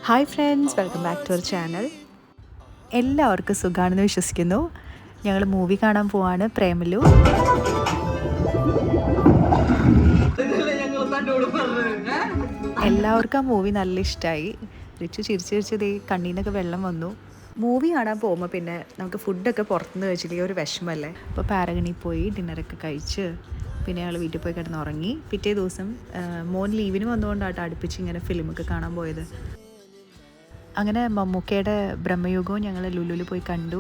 Hi friends, welcome back to our channel. എല്ലാവർക്കും സുഖമാണെന്ന് വിശ്വസിക്കുന്നു. ഞങ്ങൾ മൂവി കാണാൻ പോവാണ്, പ്രേമലു. എല്ലാവർക്കും ആ മൂവി നല്ല ഇഷ്ടമായി. റിച്ചു ചിരിച്ച് കണ്ണീന്നൊക്കെ വെള്ളം വന്നു. മൂവി കാണാൻ പോകുമ്പോൾ പിന്നെ നമുക്ക് ഫുഡൊക്കെ പുറത്തുനിന്ന് കഴിച്ചില്ലെങ്കിൽ ഒരു വിഷമല്ലേ. അപ്പോൾ പാരഗണിൽ പോയി ഡിന്നറൊക്കെ കഴിച്ച് പിന്നെ ഞങ്ങൾ വീട്ടിൽ പോയി കിടന്നുറങ്ങി. പിറ്റേ ദിവസം മോൻ ലീവിന് വന്നുകൊണ്ടാട്ടോ അടുപ്പിച്ച് ഇങ്ങനെ ഫിലിമൊക്കെ കാണാൻ പോയത്. അങ്ങനെ മമ്മൂക്കയുടെ ബ്രഹ്മയുഗവും ഞങ്ങൾ ലുലുവിൽ പോയി കണ്ടു.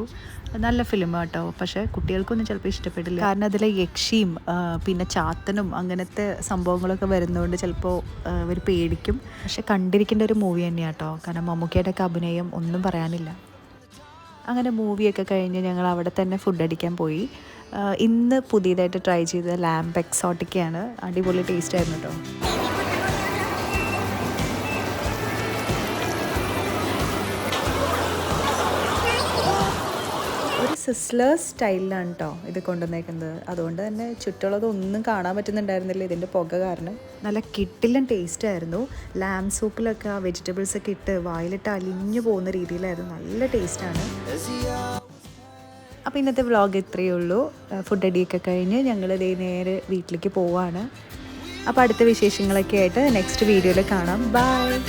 നല്ല ഫിലിം കേട്ടോ, പക്ഷേ കുട്ടികൾക്കൊന്നും ചിലപ്പോൾ ഇഷ്ടപ്പെടില്ല. കാരണം അതിലെ യക്ഷിയും പിന്നെ ചാത്തനും അങ്ങനത്തെ സംഭവങ്ങളൊക്കെ വരുന്നതുകൊണ്ട് ചിലപ്പോൾ അവർ പേടിക്കും. പക്ഷെ കണ്ടിരിക്കേണ്ട ഒരു മൂവി തന്നെയാണ് കേട്ടോ, കാരണം മമ്മൂക്കയുടെ ഒക്കെ അഭിനയം ഒന്നും പറയാനില്ല. അങ്ങനെ മൂവിയൊക്കെ കഴിഞ്ഞ് ഞങ്ങൾ അവിടെ തന്നെ ഫുഡ് അടിക്കാൻ പോയി. ഇന്ന് പുതിയതായിട്ട് ട്രൈ ചെയ്ത ലാംബ് എക്സോട്ടിക്കയാണ്. അടിപൊളി ടേസ്റ്റ് ആയിരുന്നു കേട്ടോ. ഒരു സിസ്ലേഴ്സ് സ്റ്റൈലിലാണ് കേട്ടോ ഇത് കൊണ്ടുവന്നേക്കുന്നത്. അതുകൊണ്ട് തന്നെ ചുറ്റുള്ളതൊന്നും കാണാൻ പറ്റുന്നുണ്ടായിരുന്നില്ല ഇതിൻ്റെ പുക കാരണം. നല്ല കിട്ടിലും ടേസ്റ്റ് ആയിരുന്നു. ലാം സൂപ്പിലൊക്കെ ആ വെജിറ്റബിൾസൊക്കെ ഇട്ട് വായിലിട്ട് അലിഞ്ഞു പോകുന്ന രീതിയിലായിരുന്നു. നല്ല ടേസ്റ്റാണ്. അപ്പോൾ ഇന്നത്തെ വ്ളോഗ് ഇത്രയേ ഉള്ളൂ. ഫുഡ് അടിയൊക്കെ കഴിഞ്ഞ് ഞങ്ങൾ നേരെ വീട്ടിലേക്ക് പോവാണ്. അപ്പോൾ അടുത്ത വിശേഷങ്ങളൊക്കെ ആയിട്ട് നെക്സ്റ്റ് വീഡിയോയിൽ കാണാം. ബൈ.